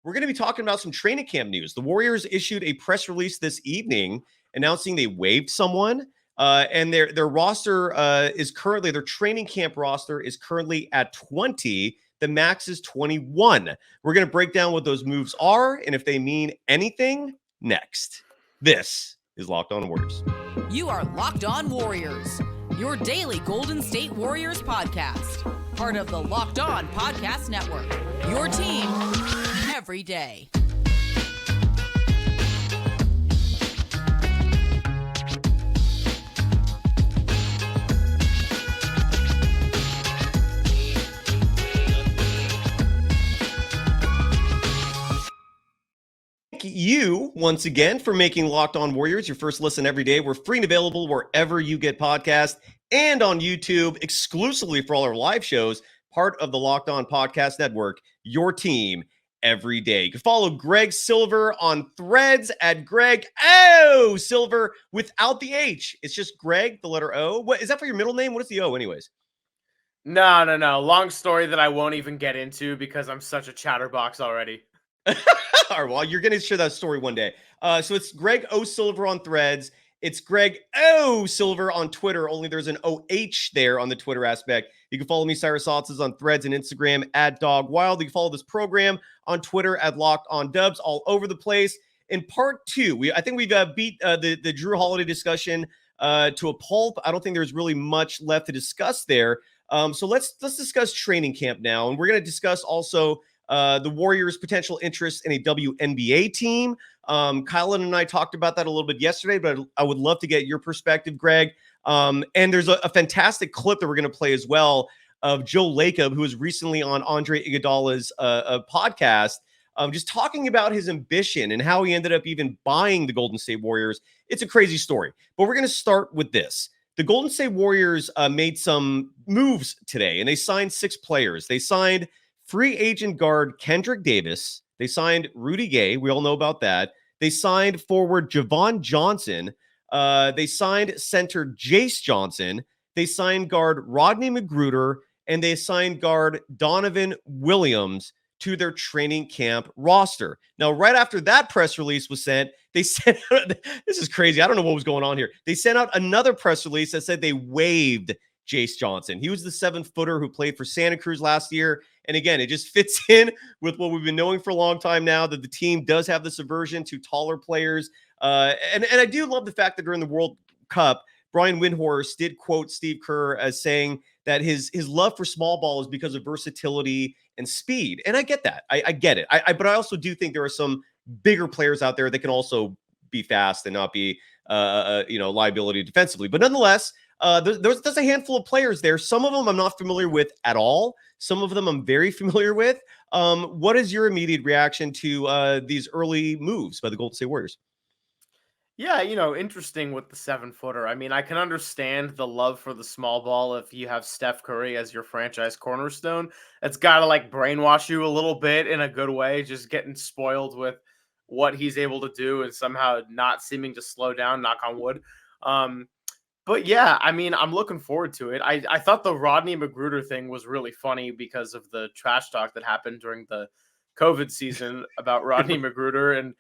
we're going to be talking about some training camp news. The Warriors issued a press release this evening announcing they waived someone, and their roster is currently, their training camp roster is currently at 20. The max is 21. We're going to break down what those moves are and if they mean anything next. This is Locked On Warriors. You are Locked On Warriors, your daily Golden State Warriors podcast. Part of the Locked On Podcast Network, your team every day. You once again for making Locked On Warriors your first listen every day. We're free and available wherever you get podcasts and on YouTube exclusively for all our live shows, part of the Locked On Podcast Network, your team every day. You can follow Greg Silver on Threads at Greg O Silver without the H. It's just Greg, the letter O. What is that for your middle name? What is the O anyways? No. Long story that I won't even get into because I'm such a chatterbox already. All right, well, you're going to share that story one day. So it's Greg O Silver on Threads. It's Greg O Silver on Twitter, only there's an OH there on the Twitter aspect. You can follow me, Cyrus, Saatsaz on Threads and Instagram at Dog Wild. You can follow this program on Twitter at Locked On Dubs, all over the place. In part two, I think we've beat the Jrue Holiday discussion to a pulp. I don't think there's really much left to discuss there. So let's discuss training camp now, and we're going to discuss also the Warriors' potential interest in a WNBA team. Kylan and I talked about that a little bit yesterday, but I would love to get your perspective, Greg. And there's a fantastic clip that we're going to play as well of Joe Lacob, who was recently on Andre Iguodala's podcast, just talking about his ambition and how he ended up even buying the Golden State Warriors. It's a crazy story, but we're going to start with this. The Golden State Warriors made some moves today, and they signed 6 players. They signed free agent guard Kendrick Davis. They signed Rudy Gay. We all know about that. They signed forward Javon Johnson. They signed center Jase Johnson. They signed guard Rodney Magruder. And they signed guard Donovan Williams to their training camp roster. Now, right after that press release was sent, they sent out, this is crazy. I don't know what was going on here. They sent out another press release that said they waived Jase Johnson. He was the 7-footer who played for Santa Cruz last year. And again, it just fits in with what we've been knowing for a long time now, that the team does have this aversion to taller players. And I do love the fact that during the World Cup, Brian Windhorst did quote Steve Kerr as saying that his love for small ball is because of versatility and speed. And I get that. I get it. But I also do think there are some bigger players out there that can also be fast and not be liability defensively. But nonetheless, there's a handful of players there. Some of them I'm not familiar with at all. Some of them I'm very familiar with. What is your immediate reaction to these early moves by the Golden State Warriors? Yeah, interesting with the 7-footer. I mean, I can understand the love for the small ball if you have Steph Curry as your franchise cornerstone. It's got to brainwash you a little bit in a good way, just getting spoiled with what he's able to do and somehow not seeming to slow down, knock on wood. But yeah, I mean, I'm looking forward to it. I thought the Rodney Magruder thing was really funny because of the trash talk that happened during the COVID season about Rodney Magruder. And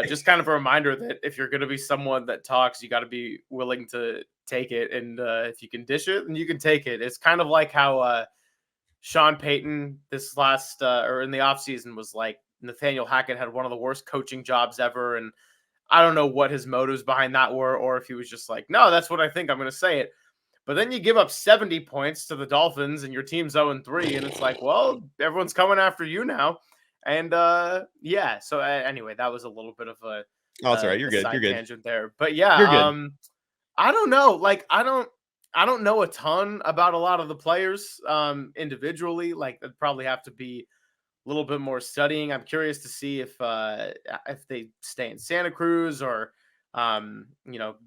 just kind of a reminder that if you're going to be someone that talks, you got to be willing to take it. And if you can dish it, then you can take it. It's kind of like how Sean Payton this last or in the offseason was like, Nathaniel Hackett had one of the worst coaching jobs ever. And I don't know what his motives behind that were, or if he was just like, no, that's what I think, I'm going to say it. But then you give up 70 points to the Dolphins and your team's 0-3. And it's like, well, everyone's coming after you now. And yeah, so anyway, that was a little bit of a that's all right. You're good. You're good. Tangent there. But yeah, I don't know. I don't know a ton about a lot of the players individually. It'd probably have to be a little bit more studying. I'm curious to see if they stay in Santa Cruz or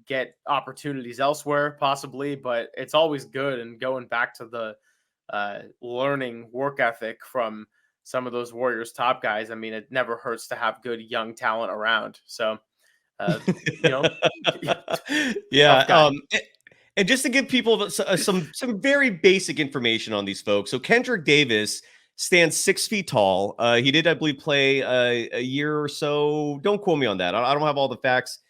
get opportunities elsewhere possibly. But it's always good, and going back to the learning work ethic from some of those Warriors top guys. I mean, it never hurts to have good young talent around. So, yeah. And just to give people some very basic information on these folks. So Kendrick Davis stands 6 feet tall. He did, I believe, play a year or so. Don't quote me on that. I don't have all the facts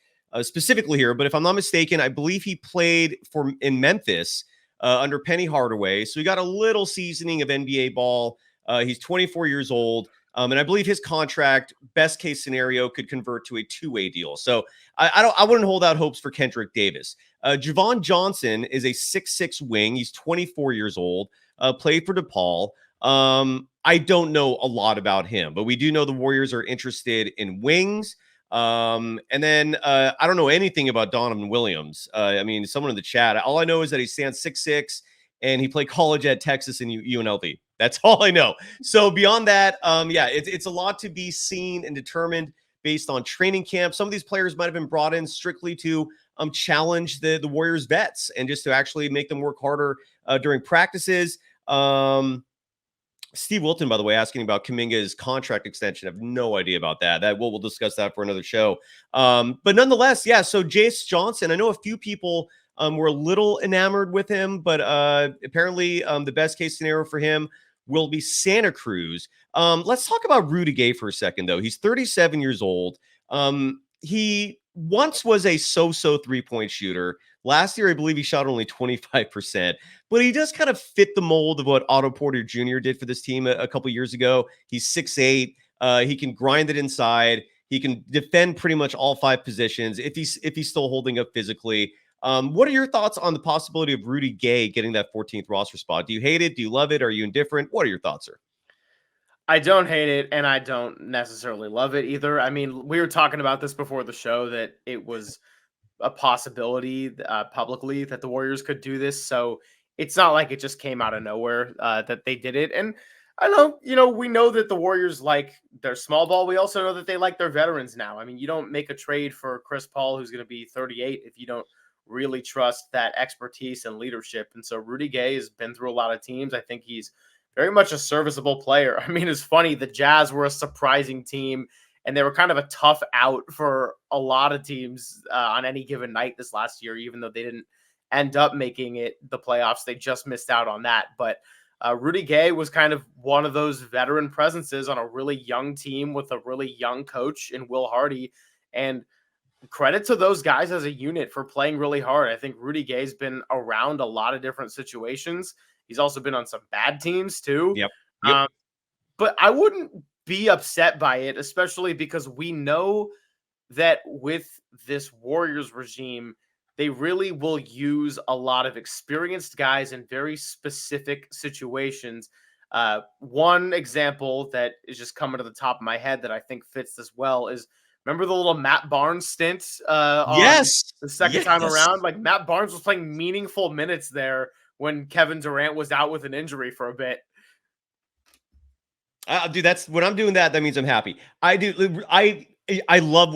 specifically here, but if I'm not mistaken, I believe he played in Memphis under Penny Hardaway. So he got a little seasoning of NBA ball. He's 24 years old. And I believe his contract, best case scenario, could convert to a two-way deal. So I wouldn't hold out hopes for Kendrick Davis. Javon Johnson is a 6'6" wing. He's 24 years old. Played for DePaul. I don't know a lot about him, but we do know the Warriors are interested in wings. And then I don't know anything about Donovan Williams. I mean, someone in the chat. All I know is that he stands 6'6", and he played college at Texas and UNLV. That's all I know. So beyond that, it's a lot to be seen and determined based on training camp. Some of these players might have been brought in strictly to challenge the Warriors vets and just to actually make them work harder during practices. Steve Wilton, by the way, asking about Kuminga's contract extension. I have no idea about that. We'll discuss that for another show. But nonetheless, yeah. So Jase Johnson, I know a few people were a little enamored with him, but apparently the best case scenario for him will be Santa Cruz. Let's talk about Rudy Gay for a second, though. He's 37 years old. He once was a so-so three-point shooter. Last year, I believe he shot only 25%, but he does kind of fit the mold of what Otto Porter Jr. did for this team a couple years ago. He's 6'8". He can grind it inside. He can defend pretty much all 5 positions if he's still holding up physically. What are your thoughts on the possibility of Rudy Gay getting that 14th roster spot? Do you hate it? Do you love it? Are you indifferent? What are your thoughts, sir? I don't hate it, and I don't necessarily love it either. I mean, we were talking about this before the show, that it was a possibility publicly that the Warriors could do this. So it's not like it just came out of nowhere that they did it. And I know, we know that the Warriors like their small ball. We also know that they like their veterans now. I mean, you don't make a trade for Chris Paul, who's going to be 38, if you don't really trust that expertise and leadership. And so Rudy Gay has been through a lot of teams. I think he's very much a serviceable player. I mean, it's funny. The Jazz were a surprising team, and they were kind of a tough out for a lot of teams on any given night this last year, even though they didn't end up making it the playoffs. They just missed out on that. But Rudy Gay was kind of one of those veteran presences on a really young team with a really young coach in Will Hardy. And credit to those guys as a unit for playing really hard. I think Rudy Gay's been around a lot of different situations. He's also been on some bad teams too. Yep. But I wouldn't be upset by it, especially because we know that with this Warriors regime, they really will use a lot of experienced guys in very specific situations. One example that is just coming to the top of my head that I think fits this well is, remember the little Matt Barnes stint Yes. the second time around? Like, Matt Barnes was playing meaningful minutes there when Kevin Durant was out with an injury for a bit. Dude, that's when I'm doing that. That means I'm happy. I love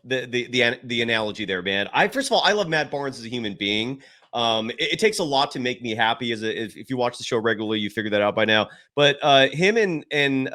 the analogy there, man. First of all, I love Matt Barnes as a human being. It takes a lot to make me happy. If you watch the show regularly, you figure that out by now. But him and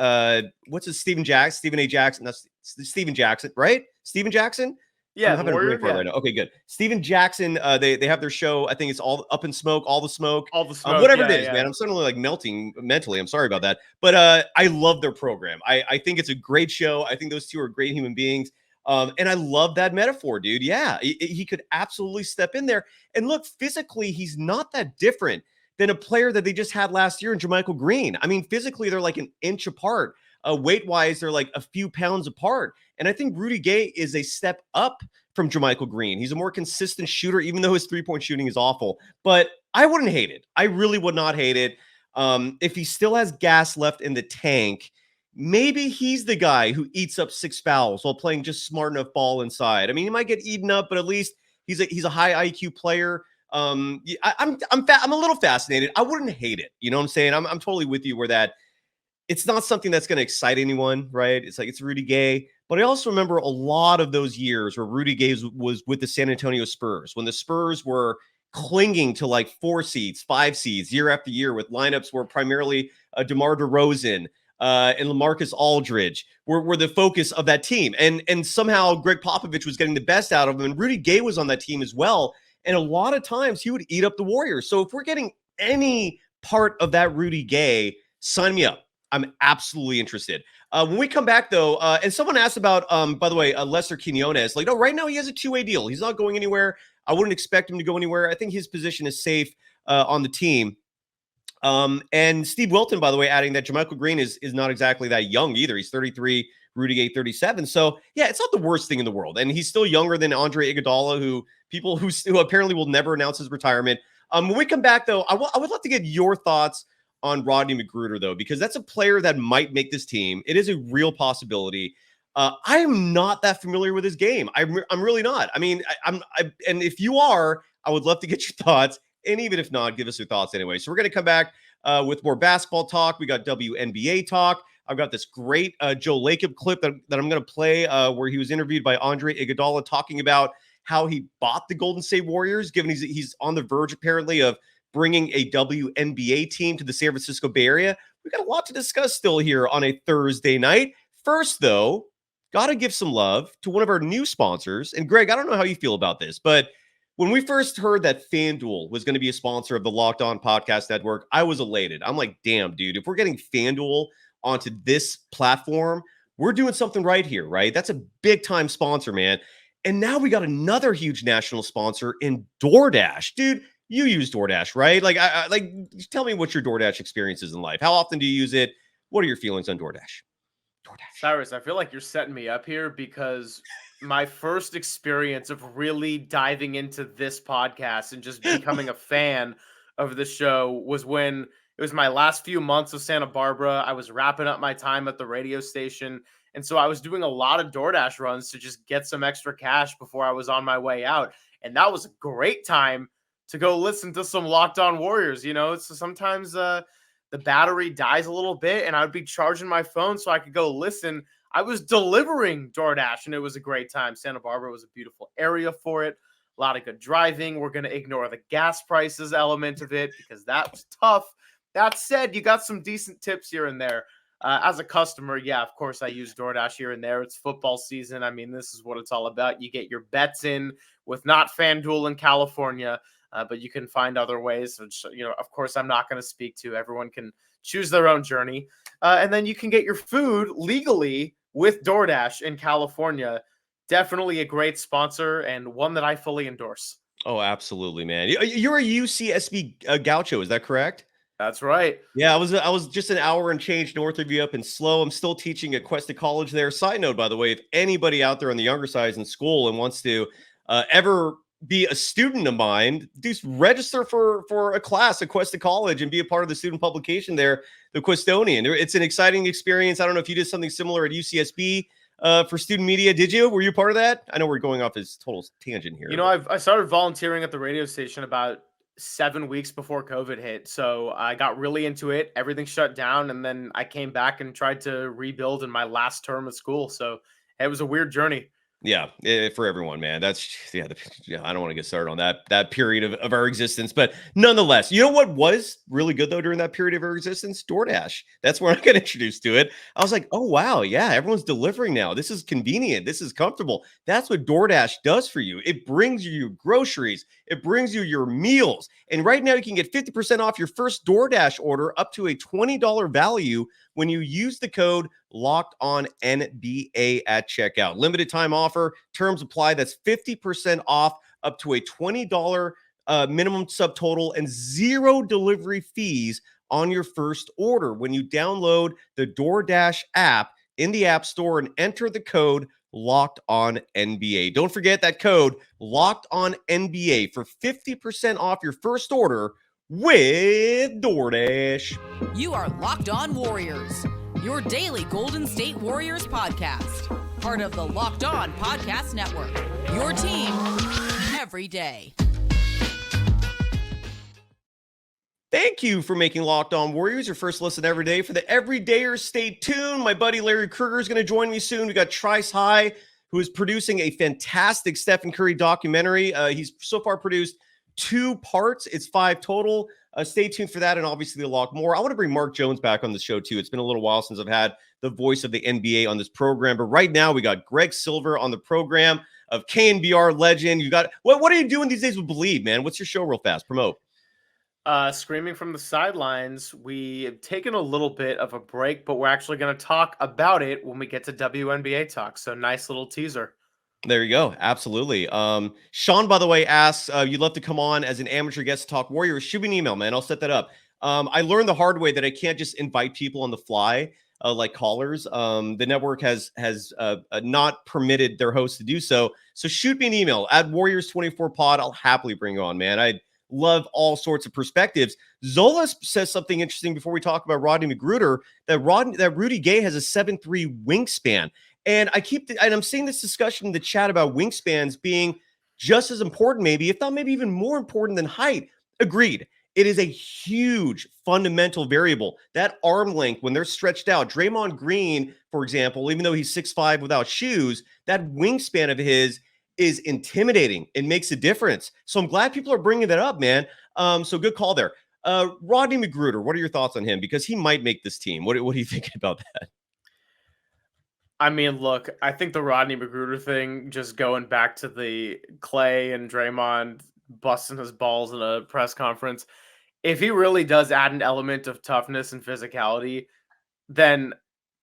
what's his Stephen A. Jackson? That's Stephen Jackson, right? Stephen Jackson. Yeah, I'm having a brain fart right now. Okay, good. Stephen Jackson. They have their show. I think it's all Up in Smoke, all the smoke, whatever it is, man. I'm suddenly like melting mentally. I'm sorry about that, but I love their program. I think it's a great show. I think those two are great human beings. And I love that metaphor, dude. Yeah, he could absolutely step in there. And look, physically, he's not that different than a player that they just had last year in Jermichael Green. I mean, physically, they're like an inch apart. Weight-wise, they're like a few pounds apart. And I think Rudy Gay is a step up from Jermichael Green. He's a more consistent shooter, even though his three-point shooting is awful. But I wouldn't hate it. I really would not hate it. If he still has gas left in the tank, maybe he's the guy who eats up 6 fouls while playing just smart enough ball inside. I mean, he might get eaten up, but at least he's a high IQ player. I'm a little fascinated. I wouldn't hate it. You know what I'm saying? I'm totally with you where that it's not something that's going to excite anyone, right? It's like it's Rudy Gay. But I also remember a lot of those years where Rudy Gay was with the San Antonio Spurs, when the Spurs were clinging to like 4 seeds, 5 seeds year after year, with lineups where primarily DeMar DeRozan and LaMarcus Aldridge were the focus of that team. And somehow Greg Popovich was getting the best out of him. And Rudy Gay was on that team as well. And a lot of times he would eat up the Warriors. So if we're getting any part of that Rudy Gay, sign me up. I'm absolutely interested. When we come back, though, and someone asked about, by the way, Lester Quinones. Like, no, right now he has a two-way deal. He's not going anywhere. I wouldn't expect him to go anywhere. I think his position is safe on the team. And Steve Wilton, by the way, adding that JaMychal Green is not exactly that young either. He's 33, Rudy Gay 37. So, yeah, it's not the worst thing in the world. And he's still younger than Andre Iguodala, who apparently will never announce his retirement. When we come back, though, I would love to get your thoughts on Rodney Magruder, though, because that's a player that might make this team. It is a real possibility. I am not that familiar with his game. I'm really not. I mean, and if you are, I would love to get your thoughts. And even if not, give us your thoughts anyway. So we're going to come back with more basketball talk. We got WNBA talk. I've got this great Joe Lacob clip that I'm going to play where he was interviewed by Andre Iguodala talking about how he bought the Golden State Warriors, given he's on the verge apparently of bringing a WNBA team to the San Francisco Bay Area. We've got a lot to discuss still here on a Thursday night. First, though, got to give some love to one of our new sponsors. And Greg, I don't know how you feel about this, but when we first heard that FanDuel was going to be a sponsor of the Locked On Podcast Network, I was elated. I'm like, damn, dude, if we're getting FanDuel onto this platform, we're doing something right here, right? That's a big-time sponsor, man. And now we got another huge national sponsor in DoorDash. Dude, you use DoorDash, right? Like, tell me what your DoorDash experience is in life. How often do you use it? What are your feelings on DoorDash? Cyrus, I feel like you're setting me up here because my first experience of really diving into this podcast and just becoming a fan of the show was when it was my last few months of Santa Barbara. I was wrapping up my time at the radio station. And so I was doing a lot of DoorDash runs to just get some extra cash before I was on my way out. And that was a great time to go listen to some Locked On Warriors. You know, so sometimes the battery dies a little bit and I would be charging my phone so I could go listen. I was delivering DoorDash and it was a great time. Santa Barbara was a beautiful area for it. A lot of good driving. We're going to ignore the gas prices element of it because that was tough. That said, you got some decent tips here and there. As a customer, yeah, of course, I use DoorDash here and there. It's football season. I mean, this is what it's all about. You get your bets in with not FanDuel in California, but you can find other ways, which, you know, of course, I'm not going to speak to. Everyone can choose their own journey. And then you can get your food legally with DoorDash in California. Definitely a great sponsor and one that I fully endorse. Oh, absolutely, man. You're a UCSB Gaucho, is that correct? That's right. Yeah, I was just an hour and change north of you up in SLO. I'm still teaching at Cuesta College there. Side note, by the way, if anybody out there on the younger side is in school and wants to ever be a student of mine, just register for a class at Cuesta College and be a part of the student publication there, the Questonian. It's an exciting experience. I don't know if you did something similar at UCSB for student media. Did you? Were you part of that? I know we're going off this total tangent here. You know, I started volunteering at the radio station about 7 weeks before COVID hit. So I got really into it. Everything shut down. And then I came back and tried to rebuild in my last term of school. So it was a weird journey. Yeah, for everyone, man. That's I don't want to get started on that period of our existence, but nonetheless, you know what was really good though during that period of our existence? DoorDash. That's where I got introduced to it. I was like, oh wow, yeah, everyone's delivering now. This is convenient. This is comfortable. That's what DoorDash does for you. It brings you your groceries. It brings you your meals. And right now, you can get 50% off your first DoorDash order up to a $20 value when you use the code LOCKEDONNBA at checkout. Limited time offer. Terms apply. That's 50% off up to a $20 minimum subtotal and zero delivery fees on your first order when you download the DoorDash app in the App Store and enter the code LOCKEDONNBA. Don't forget that code LOCKEDONNBA for 50% off your first order with DoorDash. You are Locked On Warriors, your daily Golden State Warriors podcast. Part of the Locked On Podcast Network, your team every day. Thank you for making Locked On Warriors your first listen every day. For the everydayers, stay tuned. My buddy Larry Kruger is going to join me soon. We got Trice High, who is producing a fantastic Stephen Curry documentary. He's so far produced 2 parts. It's 5 total. Stay tuned for that and obviously a lot more. I want to bring Mark Jones back on the show too. It's been a little while since I've had the voice of the NBA on this program, but right now we got Greg Silver on the program of KNBR legend. You got what are you doing these days with Believe, man? What's your show real fast? Promote. Screaming from the sidelines, we have taken a little bit of a break, but we're actually going to talk about it when we get to WNBA talk. So nice little teaser. There you go. Absolutely. Sean, by the way, asks, you'd love to come on as an amateur guest to talk Warriors. Shoot me an email, man. I'll set that up. I learned the hard way that I can't just invite people on the fly, like callers. The network has not permitted their hosts to do so. So shoot me an email at Warriors24pod. I'll happily bring you on, man. I love all sorts of perspectives. Zola says something interesting before we talk about Rodney Magruder, that Rudy Gay has a 7'3" wingspan. And I'm seeing this discussion in the chat about wingspans being just as important, maybe, if not maybe even more important than height. Agreed. It is a huge fundamental variable. That arm length, when they're stretched out, Draymond Green, for example, even though he's 6'5" without shoes, that wingspan of his is intimidating. It makes a difference. So I'm glad people are bringing that up, man. So good call there. Rodney Magruder, what are your thoughts on him? Because he might make this team. What are you thinking about that? I mean, look, I think the Rodney Magruder thing, just going back to the Clay and Draymond busting his balls in a press conference, if he really does add an element of toughness and physicality, then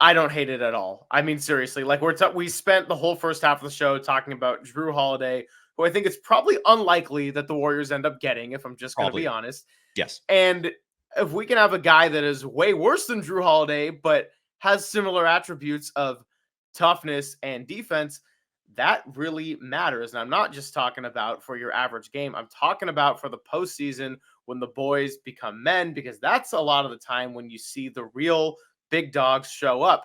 I don't hate it at all. I mean, seriously, like we spent the whole first half of the show talking about Jrue Holiday, who I think it's probably unlikely that the Warriors end up getting, if I'm just going to be honest. Yes. And if we can have a guy that is way worse than Jrue Holiday, but has similar attributes of toughness and defense, that really matters. And I'm not just talking about for your average game. I'm talking about for the postseason when the boys become men, because that's a lot of the time when you see the real big dogs show up.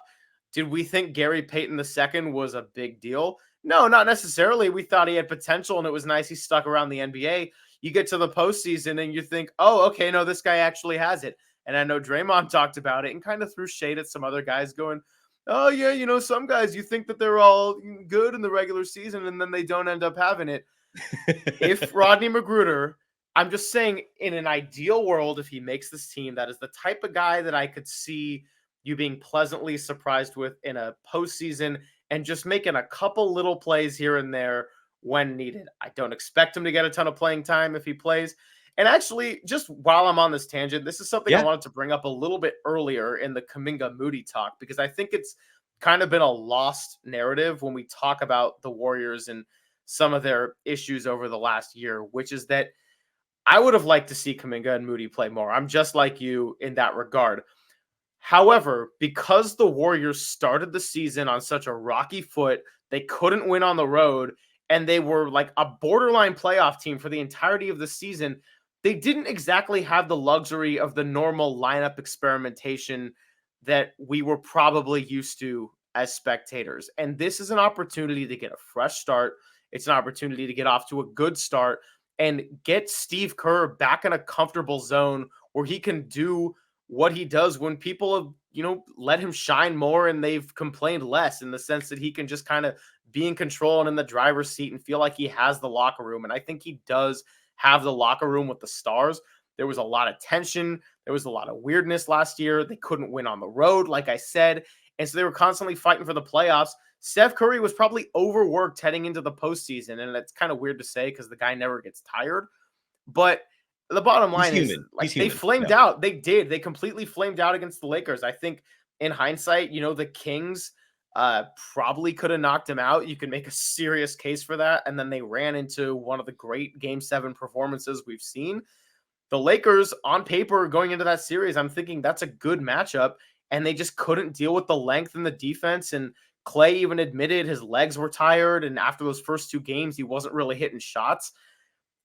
Did we think Gary Payton II was a big deal? No, not necessarily. We thought he had potential, and it was nice he stuck around the NBA. You get to the postseason and you think, oh, okay, no, this guy actually has it. And I know Draymond talked about it and kind of threw shade at some other guys going, oh, yeah, you know, some guys, you think that they're all good in the regular season and then they don't end up having it. If Rodney Magruder, I'm just saying in an ideal world, if he makes this team, that is the type of guy that I could see you being pleasantly surprised with in a postseason and just making a couple little plays here and there when needed. I don't expect him to get a ton of playing time if he plays. And actually, just while I'm on this tangent, this is something I wanted to bring up a little bit earlier in the Kuminga Moody talk, because I think it's kind of been a lost narrative when we talk about the Warriors and some of their issues over the last year, which is that I would have liked to see Kuminga and Moody play more. I'm just like you in that regard. However, because the Warriors started the season on such a rocky foot, they couldn't win on the road, and they were like a borderline playoff team for the entirety of the season, they didn't exactly have the luxury of the normal lineup experimentation that we were probably used to as spectators. And this is an opportunity to get a fresh start. It's an opportunity to get off to a good start and get Steve Kerr back in a comfortable zone where he can do what he does when people have, you know, let him shine more and they've complained less, in the sense that he can just kind of be in control and in the driver's seat and feel like he has the locker room. And I think he does have the locker room with the stars. There was a lot of tension. There was a lot of weirdness last year. They couldn't win on the road, like I said. And so they were constantly fighting for the playoffs. Steph Curry was probably overworked heading into the postseason. And that's kind of weird to say because the guy never gets tired. But the bottom line is, like, they flamed out. They did. They completely flamed out against the Lakers. I think in hindsight, you know, the Kings probably could have knocked him out. You can make a serious case for that. And then they ran into one of the great Game 7 performances we've seen. The Lakers, on paper, going into that series, I'm thinking that's a good matchup. And they just couldn't deal with the length and the defense. And Clay even admitted his legs were tired. And after those first two games, he wasn't really hitting shots.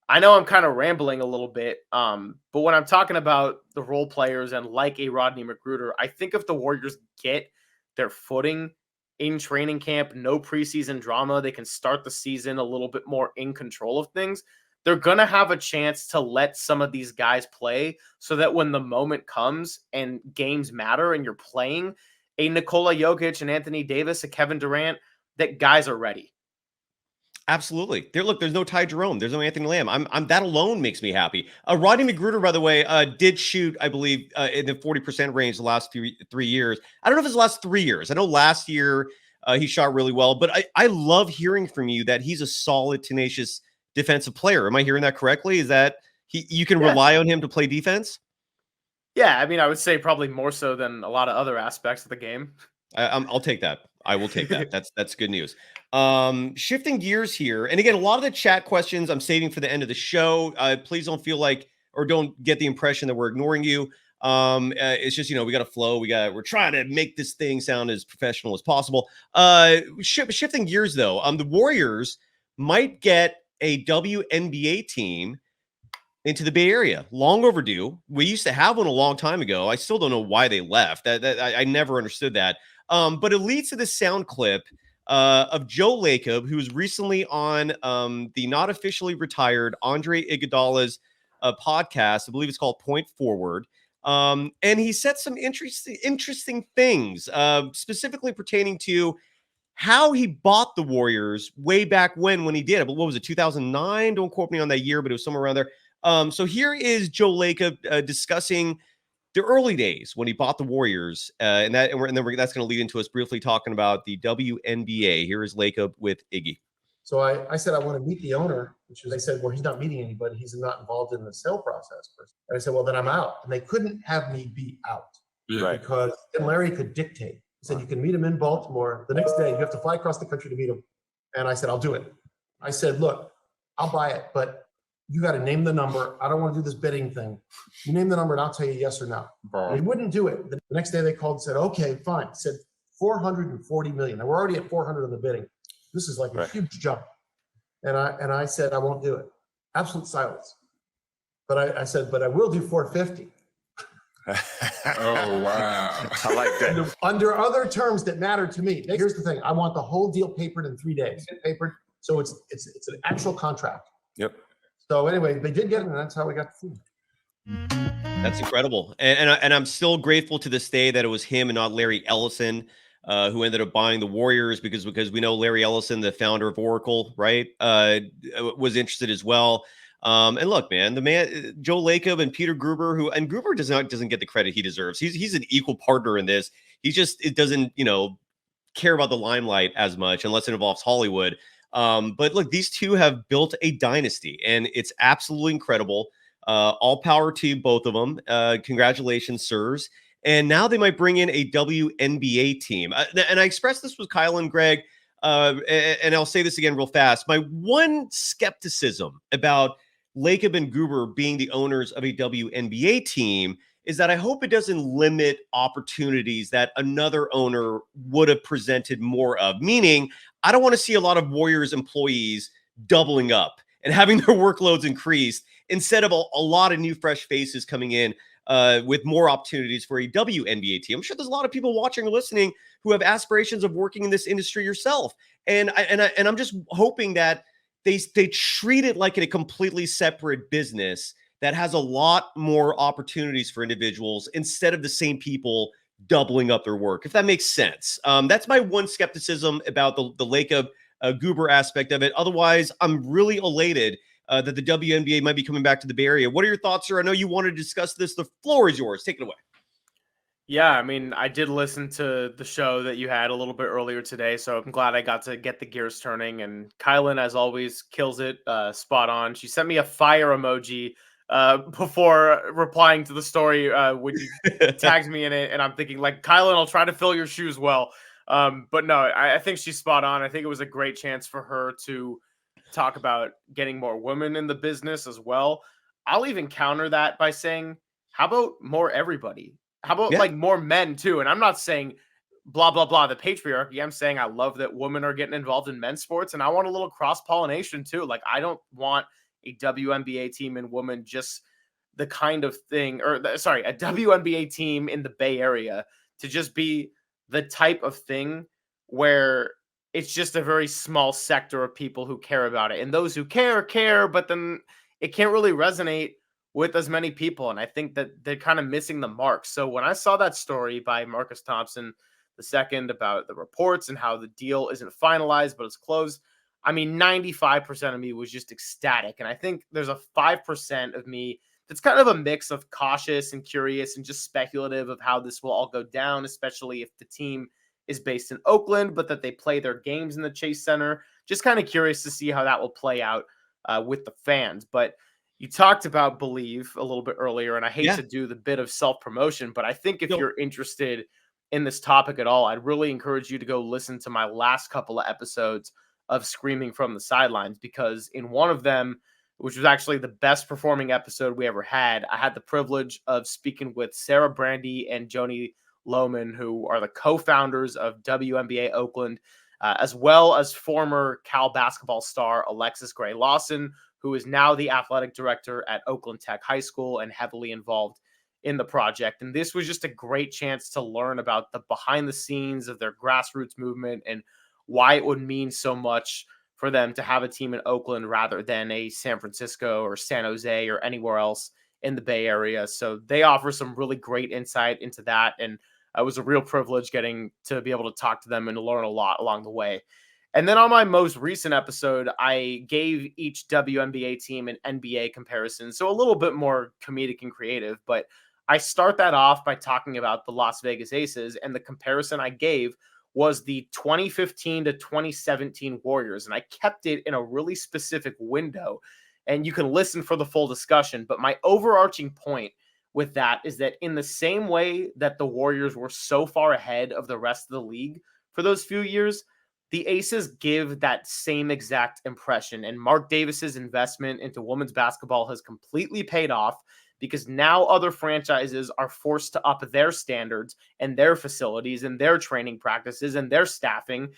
I know I'm kind of rambling a little bit, but when I'm talking about the role players and like a Rodney Magruder, I think if the Warriors get their footing in training camp, no preseason drama, they can start the season a little bit more in control of things. They're going to have a chance to let some of these guys play so that when the moment comes and games matter and you're playing a Nikola Jokic and Anthony Davis, a Kevin Durant, that guys are ready. Absolutely. There's no Ty Jerome. There's no Anthony Lamb. I'm that alone makes me happy. Rodney Magruder, by the way, did shoot, I believe, in the 40% range the last 3 years. I don't know if it's the last 3 years. I know last year he shot really well, but I love hearing from you that he's a solid, tenacious defensive player. Am I hearing that correctly? Is that You can Yeah. rely on him to play defense? Yeah, I mean, I would say probably more so than a lot of other aspects of the game. I'll take that. I will take that. That's good news. Shifting gears here, and again, a lot of the chat questions I'm saving for the end of the show. Please don't feel like or don't get the impression that we're ignoring you. It's just we got to flow. We're trying to make this thing sound as professional as possible. Shifting gears though, the Warriors might get a WNBA team into the Bay Area. Long overdue. We used to have one a long time ago. I still don't know why they left. I never understood that. But it leads to this sound clip of Joe Lacob, who was recently on the not officially retired Andre Iguodala's podcast. I believe it's called Point Forward. And he said some interesting things, specifically pertaining to how he bought the Warriors way back when he did it. But what was it, 2009? Don't quote me on that year, but it was somewhere around there. So here is Joe Lacob discussing the early days when he bought the Warriors, and then that's going to lead into us briefly talking about the WNBA. Here is Lacob with Iggy. So I said I want to meet the owner, which they said, well, he's not meeting anybody. He's not involved in the sale process. And I said, well, then I'm out. And they couldn't have me be out because then Larry could dictate. He said, you can meet him in Baltimore. The next day, you have to fly across the country to meet him. And I said, I'll do it. I said, look, I'll buy it, but you got to name the number. I don't want to do this bidding thing. You name the number and I'll tell you yes or no. And he wouldn't do it. The next day they called and said, okay, fine. He said 440 million. Now we're already at 400 in the bidding. This is like a huge jump. And I said, I won't do it. Absolute silence. But I said, but I will do 450. Oh, wow. I like that. Under other terms that matter to me. Here's the thing. I want the whole deal papered in 3 days. Papered. So it's an actual contract. Yep. So anyway, they did get it, and that's how we got the team. That's incredible. And I'm still grateful to this day that it was him and not Larry Ellison who ended up buying the Warriors because we know Larry Ellison, the founder of Oracle, right, was interested as well. And look, man, the man, Joe Lacob and Peter Gruber, Gruber doesn't get the credit he deserves. He's an equal partner in this. It doesn't, care about the limelight as much unless it involves Hollywood. But look, these two have built a dynasty and it's absolutely incredible. All power to both of them. Congratulations, sirs. And now they might bring in a WNBA team. And I expressed this with Kyle and Greg, and I'll say this again real fast. My one skepticism about Lacob and Gruber being the owners of a WNBA team is that I hope it doesn't limit opportunities that another owner would have presented more of. Meaning, I don't want to see a lot of Warriors employees doubling up and having their workloads increased instead of a lot of new fresh faces coming in with more opportunities for a WNBA team. I'm sure there's a lot of people watching or listening who have aspirations of working in this industry yourself. And I'm just hoping that they treat it like a completely separate business that has a lot more opportunities for individuals instead of the same people doubling up their work, if that makes sense. That's my one skepticism about the Lacob Gruber aspect of it. Otherwise, I'm really elated that the WNBA might be coming back to the Bay Area. What are your thoughts, sir? I know you wanted to discuss this. The floor is yours. Take it away. Yeah, I mean, I did listen to the show that you had a little bit earlier today, so I'm glad I got to get the gears turning. And Kylan, as always, kills it, spot on. She sent me a fire emoji before replying to the story when you tagged me in it, and I'm thinking, like, Kylan, I'll try to fill your shoes well. But no, I think she's spot on. I think it was a great chance for her to talk about getting more women in the business as well. I'll even counter that by saying, how about more everybody? How about like more men too? And I'm not saying blah, blah, blah, the patriarchy. I'm saying I love that women are getting involved in men's sports, and I want a little cross-pollination too. Like, I don't want a WNBA team in women just the kind of thing, a WNBA team in the Bay Area to just be the type of thing where it's just a very small sector of people who care about it. And those who care, but then it can't really resonate with as many people. And I think that they're kind of missing the mark. So when I saw that story by Marcus Thompson II about the reports and how the deal isn't finalized, but it's closed, I mean, 95% of me was just ecstatic. And I think there's a 5% of me that's kind of a mix of cautious and curious and just speculative of how this will all go down, especially if the team is based in Oakland, but that they play their games in the Chase Center. Just kind of curious to see how that will play out with the fans. But you talked about Believe a little bit earlier, and I hate Yeah. to do the bit of self-promotion, but I think if Nope. you're interested in this topic at all, I'd really encourage you to go listen to my last couple of episodes of Screaming from the Sidelines, because in one of them, which was actually the best performing episode we ever had, I had the privilege of speaking with Sarah Brandy and Joni Lohman, who are the co-founders of WNBA Oakland, as well as former Cal basketball star Alexis Gray Lawson, who is now the athletic director at Oakland Tech High School and heavily involved in the project. And this was just a great chance to learn about the behind the scenes of their grassroots movement and why it would mean so much for them to have a team in Oakland rather than a San Francisco or San Jose or anywhere else in the Bay Area. So they offer some really great insight into that. And it was a real privilege getting to be able to talk to them and to learn a lot along the way. And then on my most recent episode, I gave each WNBA team an NBA comparison. So a little bit more comedic and creative, but I start that off by talking about the Las Vegas Aces, and the comparison I gave was the 2015 to 2017 Warriors. And I kept it in a really specific window, and you can listen for the full discussion. But my overarching point with that is that in the same way that the Warriors were so far ahead of the rest of the league for those few years, the Aces give that same exact impression. And Mark Davis's investment into women's basketball has completely paid off, because now other franchises are forced to up their standards and their facilities and their training practices and their staffing.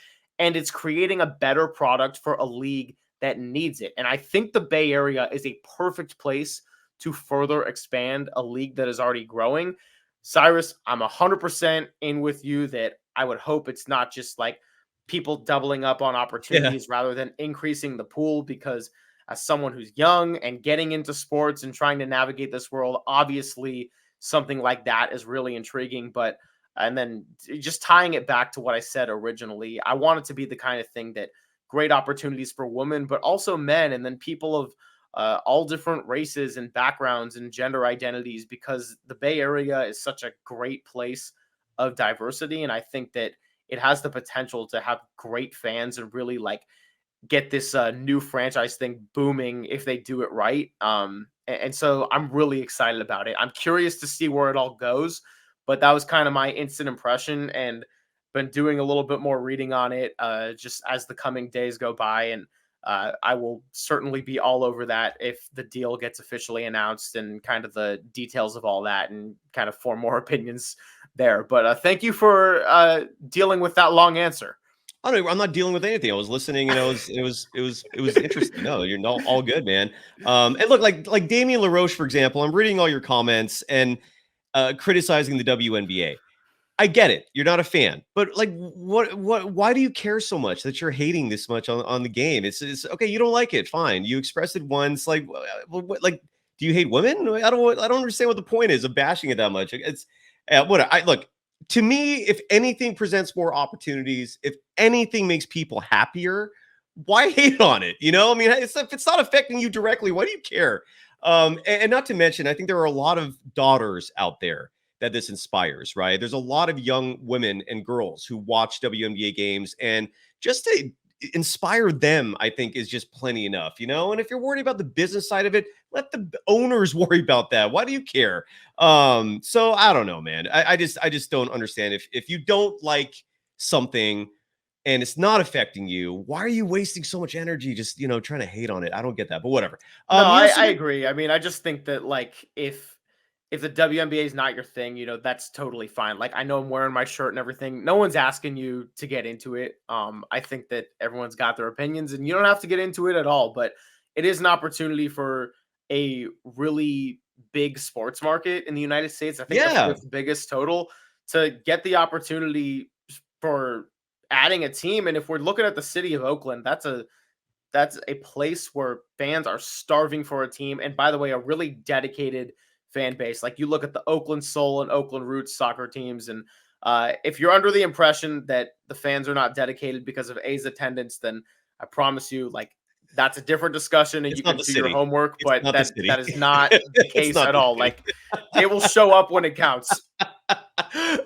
And it's creating a better product for a league that needs it. And I think the Bay Area is a perfect place to further expand a league that is already growing. Cyrus, I'm 100% in with you that I would hope it's not just like people doubling up on opportunities rather than increasing the pool, because as someone who's young and getting into sports and trying to navigate this world, obviously something like that is really intriguing. But, and then just tying it back to what I said originally, I want it to be the kind of thing that great opportunities for women, but also men, and then people of all different races and backgrounds and gender identities, because the Bay Area is such a great place of diversity. And I think that it has the potential to have great fans and really like get this new franchise thing booming if they do it right. And so I'm really excited about it. I'm curious to see where it all goes, but that was kind of my instant impression, and been doing a little bit more reading on it just as the coming days go by. And I will certainly be all over that if the deal gets officially announced and kind of the details of all that, and kind of form more opinions there. But thank you for dealing with that long answer. I'm not dealing with anything. I was listening, and it was interesting. No, you're all good, man. And look, like Damian LaRoche, for example, I'm reading all your comments and criticizing the WNBA. I get it. You're not a fan, but like, why do you care so much that you're hating this much on the game? It's okay. You don't like it. Fine. You expressed it once. Like, like, do you hate women? I don't understand what the point is of bashing it that much. It's look, to me, if anything presents more opportunities, if anything makes people happier, why hate on it? I mean, if it's not affecting you directly, why do you care? And not to mention, I think there are a lot of daughters out there that this inspires, right? There's a lot of young women and girls who watch WNBA games, and just to inspire them, I think, is just plenty enough, And if you're worried about the business side of it, let the owners worry about that. Why do you care? So I don't know, man. I just don't understand. If you don't like something and it's not affecting you, why are you wasting so much energy just, trying to hate on it? I don't get that, but whatever. No, I agree. I mean, I just think that like, if the WNBA is not your thing, that's totally fine. Like, I know I'm wearing my shirt and everything. No one's asking you to get into it. I think that everyone's got their opinions, and you don't have to get into it at all, but it is an opportunity for a really big sports market in the United States. I think that's the biggest total, to get the opportunity for adding a team. And if we're looking at the city of Oakland, that's a place where fans are starving for a team. And by the way, a really dedicated fan base. Like, you look at the Oakland Soul and Oakland Roots soccer teams, and if you're under the impression that the fans are not dedicated because of A's attendance, then I promise you, like, that's a different discussion, and you can do your homework, but that is not the case at all. Like, it will show up when it counts.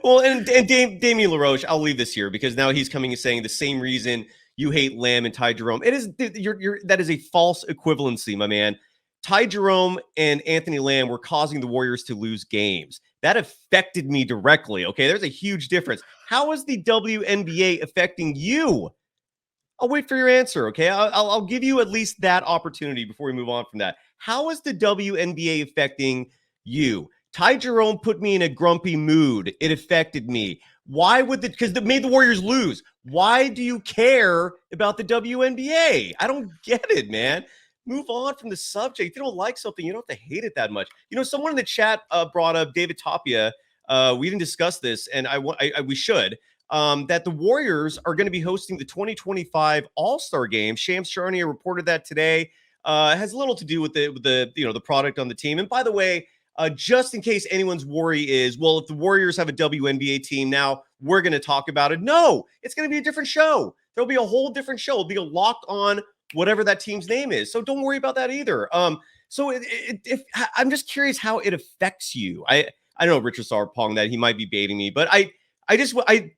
Well, and Damian LaRoche, I'll leave this here, because now he's coming and saying the same reason you hate Lamb and Ty Jerome. It is that is a false equivalency, my man. Ty Jerome and Anthony Lamb were causing the Warriors to lose games. That affected me directly. Okay, there's a huge difference. How is the WNBA affecting you? I'll wait for your answer, okay? I'll give you at least that opportunity before we move on from that. How is the WNBA affecting you? Ty Jerome put me in a grumpy mood. It affected me. Why would because it made the Warriors lose. Why do you care about the WNBA? I don't get it, man. Move on from the subject. If you don't like something, you don't have to hate it that much. You know, someone in the chat brought up David Tapia. We didn't discuss this, and we should. That the Warriors are going to be hosting the 2025 All-Star Game. Shams Charania reported that today. It has little to do with the product on the team. And by the way, just in case anyone's worry is, well, if the Warriors have a WNBA team now, we're going to talk about it. No, it's going to be a different show. There'll be a whole different show. It'll be a Locked On, whatever that team's name is. So don't worry about that either. So if I'm just curious how it affects you. I know Richard Sarpong that he might be baiting me, but I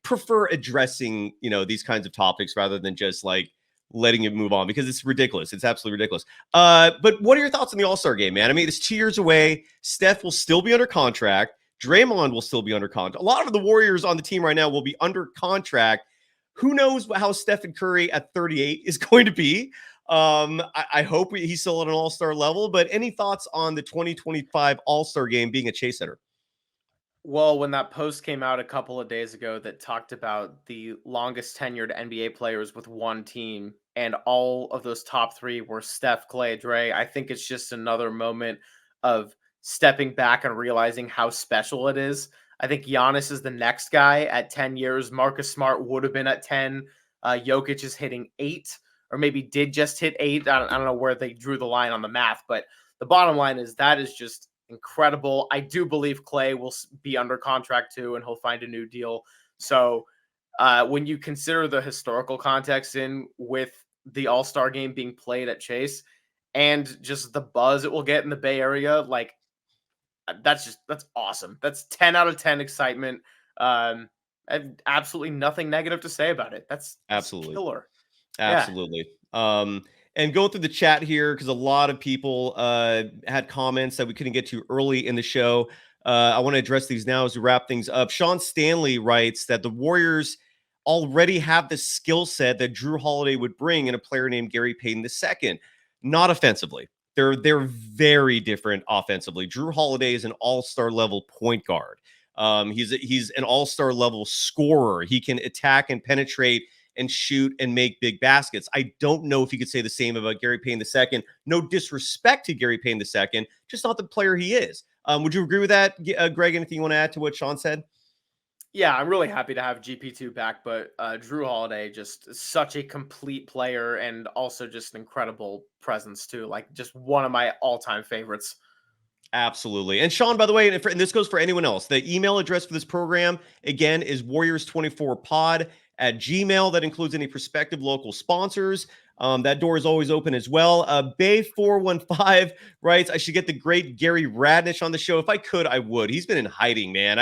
prefer addressing, these kinds of topics rather than just like letting it move on because it's ridiculous. It's absolutely ridiculous. But what are your thoughts on the All-Star game, man? I mean, it's 2 years away. Steph will still be under contract. Draymond will still be under contract. A lot of the Warriors on the team right now will be under contract. Who knows how Stephen Curry at 38 is going to be? I hope he's still at an All-Star level, but any thoughts on the 2025 All-Star game being a Chase Center? Well, when that post came out a couple of days ago that talked about the longest tenured NBA players with one team, and all of those top three were Steph, Clay, Dre, I think it's just another moment of stepping back and realizing how special it is. I think Giannis is the next guy at 10 years. Marcus Smart would have been at 10. Jokic is hitting 8, or maybe did just hit 8. I don't know where they drew the line on the math, but the bottom line is that is just incredible. I do believe Clay will be under contract too, and he'll find a new deal. So when you consider the historical context in with the All-Star game being played at Chase and just the buzz it will get in the Bay Area, like that's awesome. That's 10 out of 10 excitement. I have absolutely nothing negative to say about it. That's absolutely killer. Absolutely. Yeah. And going through the chat here, because a lot of people had comments that we couldn't get to early in the show. I want to address these now as we wrap things up. Sean Stanley writes that the Warriors already have the skill set that Jrue Holiday would bring in a player named Gary Payton II. Not offensively. They're very different offensively. Jrue Holiday is an all-star level point guard. He's an all-star level scorer. He can attack and penetrate and shoot and make big baskets. I don't know if you could say the same about Gary Payton II. No disrespect to Gary Payton II, just not the player he is. Would you agree with that, Greg? Anything you want to add to what Sean said? Yeah, I'm really happy to have GP2 back, but Jrue Holiday, just such a complete player and also just an incredible presence too. Like just one of my all-time favorites. Absolutely. And Sean, by the way, and this goes for anyone else, the email address for this program, again, is warriors24pod@gmail. That includes any prospective local sponsors. That door is always open as well. Bay415 writes, I should get the great Gary Radnish on the show. If I could, I would. He's been in hiding, man.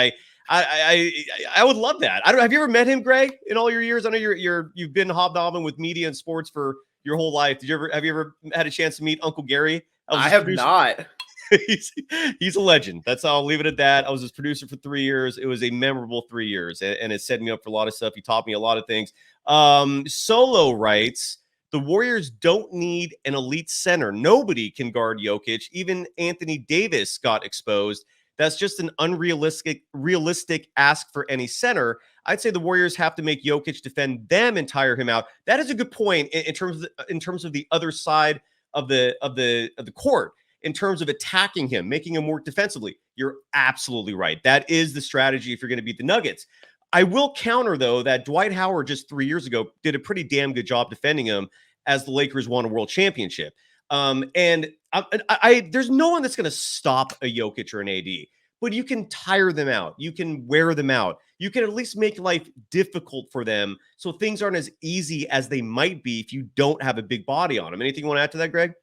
I would love that. Have you ever met him, Greg, in all your years? I know you've been hobnobbing with media and sports for your whole life. Have you ever had a chance to meet Uncle Gary? I have not. He's a legend. I'll leave it at that. I was his producer for 3 years. It was a memorable 3 years, and it set me up for a lot of stuff. He taught me a lot of things. Solo writes, the Warriors don't need an elite center. Nobody can guard Jokic. Even Anthony Davis got exposed. That's just an realistic ask for any center. I'd say the Warriors have to make Jokic defend them and tire him out. That is a good point in terms of the other side of the court. In terms of attacking him, making him work defensively. You're absolutely right. That is the strategy if you're going to beat the Nuggets. I will counter, though, that Dwight Howard just 3 years ago did a pretty damn good job defending him as the Lakers won a world championship. And there's no one that's going to stop a Jokic or an AD, but you can tire them out. You can wear them out. You can at least make life difficult for them so things aren't as easy as they might be if you don't have a big body on them. Anything you want to add to that, Greg?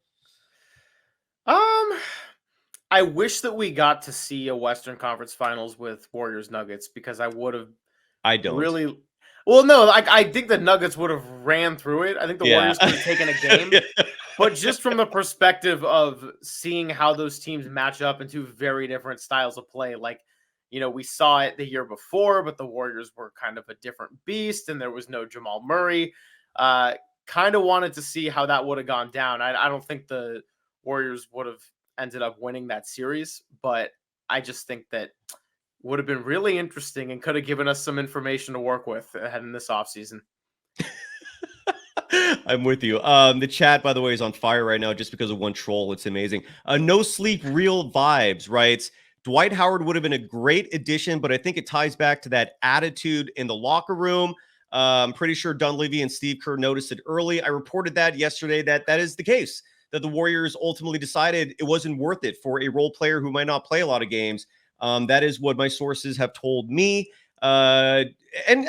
I wish that we got to see a Western Conference Finals with Warriors Nuggets because I would have. I don't. Really, Well, no, like I think the Nuggets would have ran through it. I think the Warriors could have taken a game. Yeah. But just from the perspective of seeing how those teams match up in two very different styles of play, like, we saw it the year before, but the Warriors were kind of a different beast and there was no Jamal Murray. Kind of wanted to see how that would have gone down. I don't think the Warriors would have ended up winning that series, but I just think that would have been really interesting and could have given us some information to work with ahead in this offseason. I'm with you. The chat, by the way, is on fire right now just because of one troll. It's amazing. No Sleep Real Vibes writes, Dwight Howard would have been a great addition, but I think it ties back to that attitude in the locker room. I'm pretty sure Dunleavy and Steve Kerr noticed it early. I reported that yesterday that is the case, that the Warriors ultimately decided it wasn't worth it for a role player who might not play a lot of games. That is what my sources have told me. And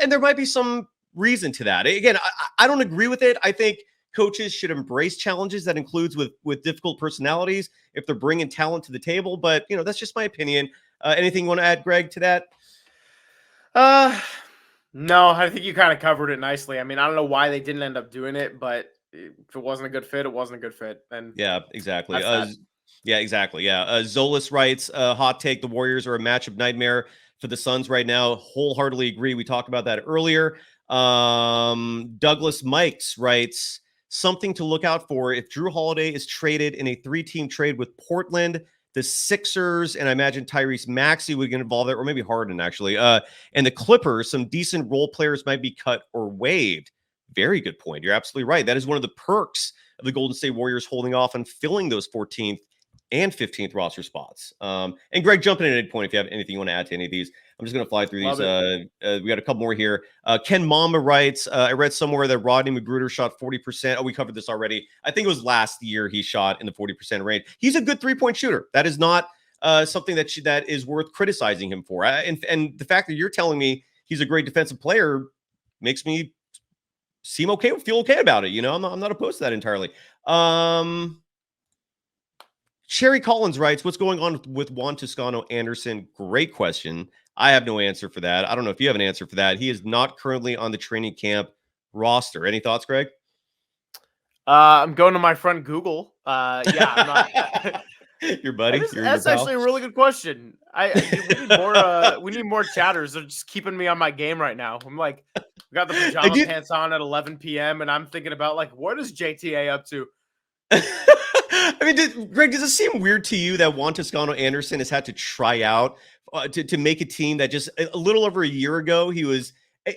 there might be some reason to that. Again, I don't agree with it. I think coaches should embrace challenges that includes with difficult personalities if they're bringing talent to the table. But, that's just my opinion. Anything you want to add, Greg, to that? No, I think you kind of covered it nicely. I mean, I don't know why they didn't end up doing it, but if it wasn't a good fit, it wasn't a good fit. And yeah, exactly. Yeah, exactly. Yeah. Zolas writes, hot take, the Warriors are a matchup nightmare for the Suns right now. Wholeheartedly agree. We talked about that earlier. Douglas Mikes writes, something to look out for if Jrue Holiday is traded in a 3-team trade with Portland, the Sixers, and I imagine Tyrese Maxey would get involved there, or maybe Harden, actually. And the Clippers, some decent role players might be cut or waived. Very good point. You're absolutely right. That is one of the perks of the Golden State Warriors holding off on filling those 14th and 15th roster spots. And Greg, jump in at any point if you have anything you want to add to any of these. I'm just going to fly through these. We got a couple more here. Ken Mama writes, I read somewhere that Rodney Magruder shot 40%. Oh, we covered this already. I think it was last year he shot in the 40% range. He's a good three-point shooter. That is not something that is worth criticizing him for. And the fact that you're telling me he's a great defensive player makes me feel okay about it. I'm not opposed to that entirely. Sherry Collins writes, what's going on with Juan Toscano Anderson? Great question. I have no answer for that. I don't know if you have an answer for that. He is not currently on the training camp roster. Any thoughts, Greg? I'm going to my friend Google. I'm not. Your buddy? That's actually a really good question. We need more chatters. They're just keeping me on my game right now. I'm like, we got the pajama pants on at 11 p.m. and I'm thinking about like, what is JTA up to? I mean, Greg, does it seem weird to you that Juan Toscano Anderson has had to try out to make a team that just a little over a year ago, he was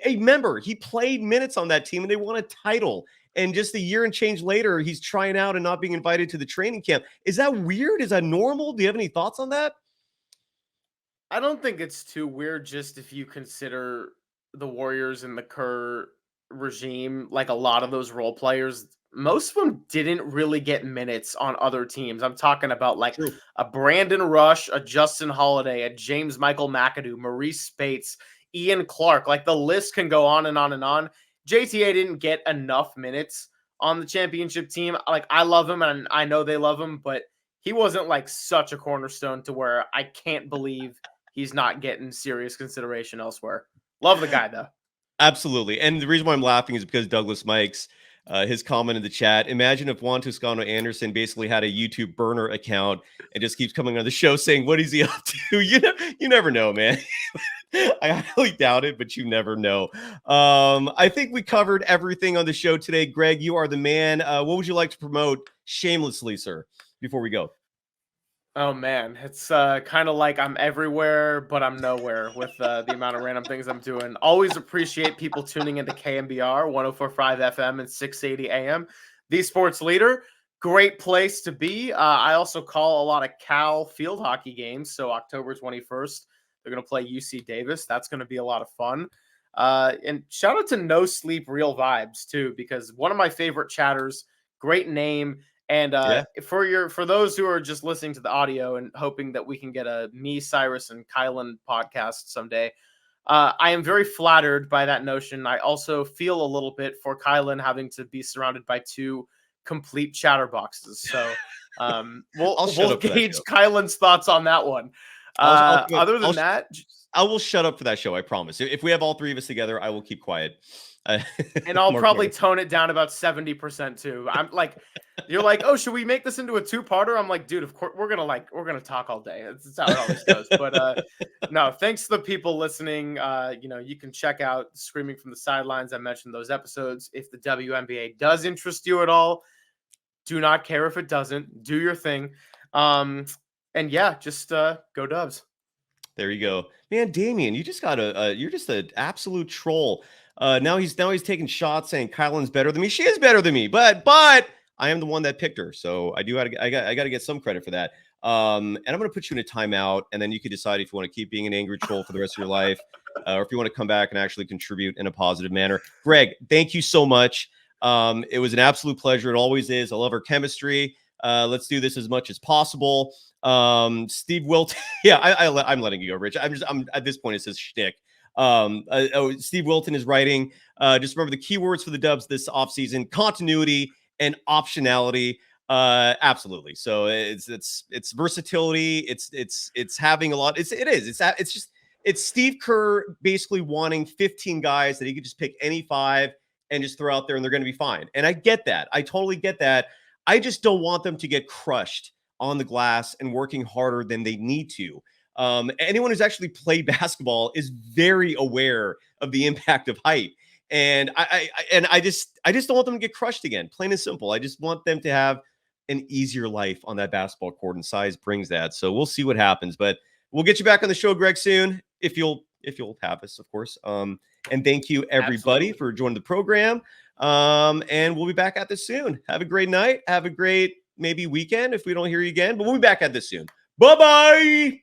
a member. He played minutes on that team and they won a title. And just a year and change later, he's trying out and not being invited to the training camp. Is that weird? Is that normal? Do you have any thoughts on that? I don't think it's too weird, just if you consider the Warriors and the Kerr regime, like a lot of those role players, most of them didn't really get minutes on other teams. I'm talking about like a Brandon Rush, a Justin Holiday, a James Michael McAdoo, Maurice Spates, Ian Clark. Like the list can go on and on and on. JTA didn't get enough minutes on the championship team. Like I love him and I know they love him, but he wasn't like such a cornerstone to where I can't believe he's not getting serious consideration elsewhere. Love the guy though. Absolutely. And the reason why I'm laughing is because Douglas Mikes, his comment in the chat, imagine if Juan Toscano Anderson basically had a YouTube burner account and just keeps coming on the show saying, what is he up to? You never know, man. I highly doubt it, but you never know. I think we covered everything on the show today. Greg, you are the man. What would you like to promote shamelessly, sir, before we go? Oh, man. It's kind of like I'm everywhere, but I'm nowhere with the amount of random things I'm doing. Always appreciate people tuning into KMBR, 104.5 FM and 680 AM. The Sports Leader, great place to be. I also call a lot of Cal field hockey games. So October 21st, they're going to play UC Davis. That's going to be a lot of fun. And shout out to No Sleep Real Vibes, too, because one of my favorite chatters, great name. And for those who are just listening to the audio and hoping that we can get a me, Cyrus, and Kylan podcast someday, I am very flattered by that notion. I also feel a little bit for Kylan having to be surrounded by two complete chatterboxes. So we'll gauge Kylan's thoughts on that one. Other than that, I will shut up for that show. I promise. If we have all three of us together, I will keep quiet. And I'll probably tone it down about 70% too. I'm like, you're like, oh, should we make this into a two-parter? I'm like, dude, of course we're gonna talk all day. That's how it always goes. But no, thanks to the people listening. You can check out Screaming from the Sidelines. I mentioned those episodes. If the WNBA does interest you at all, do not care if it doesn't. Do your thing. And yeah, just go Dubs. There you go, man. Damian, you just got you're just an absolute troll. Now he's taking shots saying Kylan's better than me. She is better than me, but I am the one that picked her, so I got to get some credit for that. And I'm going to put you in a timeout, and then you can decide if you want to keep being an angry troll for the rest of your life, or if you want to come back and actually contribute in a positive manner. Greg, thank you so much. It was an absolute pleasure. It always is. I love our chemistry. Let's do this as much as possible. Steve Wilt. Yeah, I'm letting you go, Rich. I'm at this point, it's his shtick. Steve Wilton is writing. Just remember the keywords for the Dubs this offseason: continuity and optionality. Absolutely. So it's versatility. It's having a lot. It's Steve Kerr basically wanting 15 guys that he could just pick any 5 and just throw out there and they're going to be fine. And I get that. I totally get that. I just don't want them to get crushed on the glass and working harder than they need to. Anyone who's actually played basketball is very aware of the impact of height. And I just don't want them to get crushed again, plain and simple. I just want them to have an easier life on that basketball court, and size brings that. So we'll see what happens, but we'll get you back on the show, Greg, soon, if you'll have us, of course. And thank you everybody for joining the program. And we'll be back at this soon. Have a great night. Have a great maybe weekend if we don't hear you again, but we'll be back at this soon. Bye-bye.